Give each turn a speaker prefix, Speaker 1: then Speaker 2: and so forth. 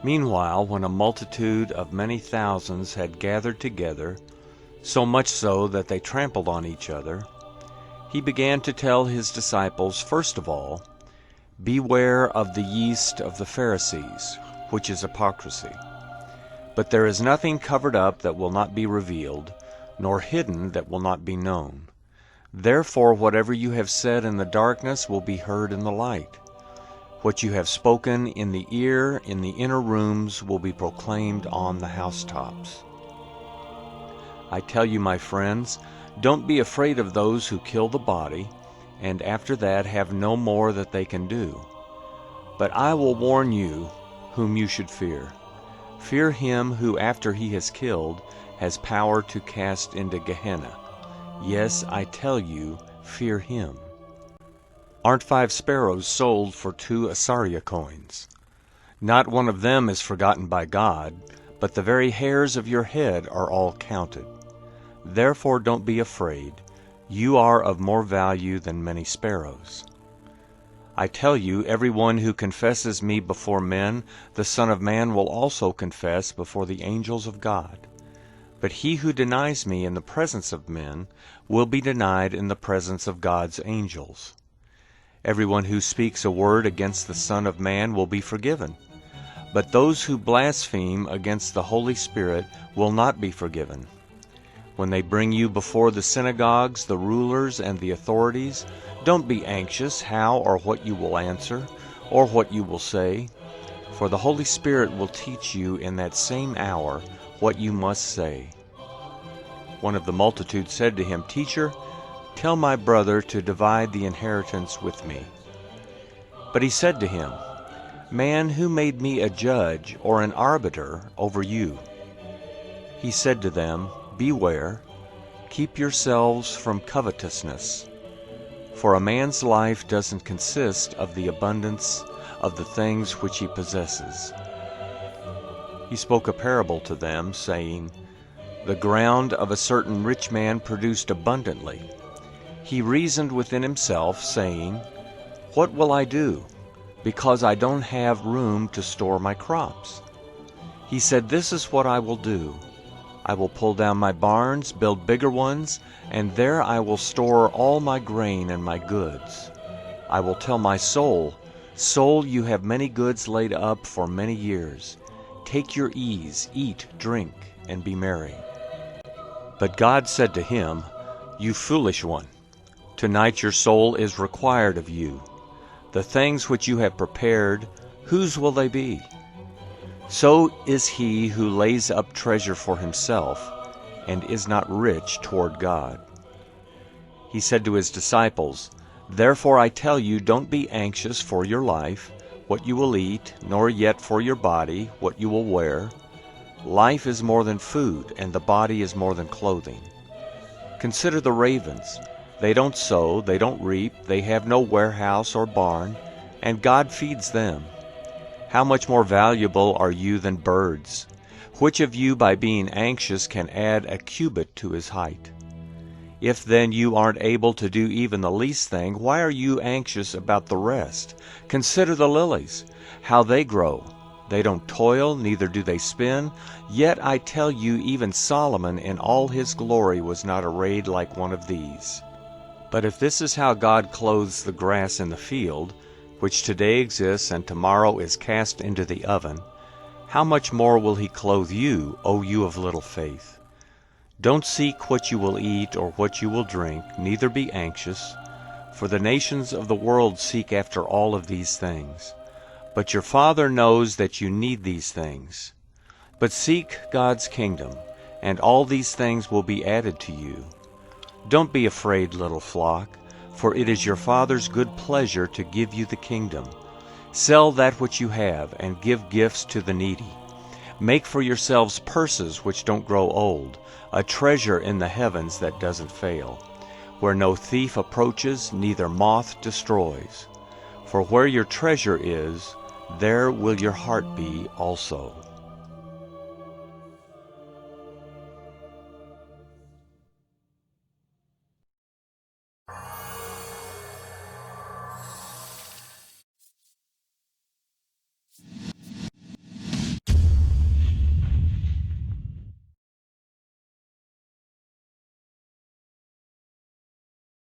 Speaker 1: Meanwhile, when a multitude of many thousands had gathered together, so much so that they trampled on each other, he began to tell his disciples, first of all, "Beware of the yeast of the Pharisees, which is hypocrisy. But there is nothing covered up that will not be revealed, nor hidden that will not be known. Therefore whatever you have said in the darkness will be heard in the light. What you have spoken in the ear in the inner rooms will be proclaimed on the housetops. I tell you, my friends, don't be afraid of those who kill the body, and after that have no more that they can do. But I will warn you whom you should fear. Fear him who, after he has killed, has power to cast into Gehenna. Yes, I tell you, fear him. Aren't 5 sparrows sold for 2 Assaria coins? Not one of them is forgotten by God, but the very hairs of your head are all counted. Therefore don't be afraid. You are of more value than many sparrows. I tell you, everyone who confesses me before men, the Son of Man will also confess before the angels of God. But he who denies me in the presence of men will be denied in the presence of God's angels. Everyone who speaks a word against the Son of Man will be forgiven, but those who blaspheme against the Holy Spirit will not be forgiven. When they bring you before the synagogues, the rulers, and the authorities, don't be anxious how or what you will answer, or what you will say, for the Holy Spirit will teach you in that same hour what you must say. One of the multitude said to him, Teacher, tell my brother to divide the inheritance with me. But he said to him, Man, who made me a judge or an arbiter over you? He said to them, Beware, keep yourselves from covetousness, for a man's life doesn't consist of the abundance of the things which he possesses. He spoke a parable to them, saying, The ground of a certain rich man produced abundantly. He reasoned within himself, saying, What will I do, because I don't have room to store my crops? He said, This is what I will do. I will pull down my barns, build bigger ones, and there I will store all my grain and my goods. I will tell my soul, Soul, you have many goods laid up for many years. Take your ease, eat, drink, and be merry. But God said to him, You foolish one, tonight your soul is required of you. The things which you have prepared, whose will they be? So is he who lays up treasure for himself, and is not rich toward God. He said to his disciples, Therefore I tell you, don't be anxious for your life, what you will eat, nor yet for your body, what you will wear. Life is more than food, and the body is more than clothing. Consider the ravens. They don't sow, they don't reap, they have no warehouse or barn, and God feeds them. How much more valuable are you than birds? Which of you by being anxious can add a cubit to his height? If then you aren't able to do even the least thing, why are you anxious about the rest? Consider the lilies, how they grow. They don't toil, neither do they spin. Yet I tell you, even Solomon in all his glory was not arrayed like one of these. But if this is how God clothes the grass in the field, which today exists and tomorrow is cast into the oven, how much more will he clothe you, O you of little faith? Don't seek what you will eat or what you will drink, neither be anxious, for the nations of the world seek after all of these things. But your Father knows that you need these things. But seek God's kingdom, and all these things will be added to you. Don't be afraid, little flock, for it is your Father's good pleasure to give you the kingdom. Sell that which you have, and give gifts to the needy. Make for yourselves purses which don't grow old, a treasure in the heavens that doesn't fail, where no thief approaches, neither moth destroys. For where your treasure is, there will your heart be also.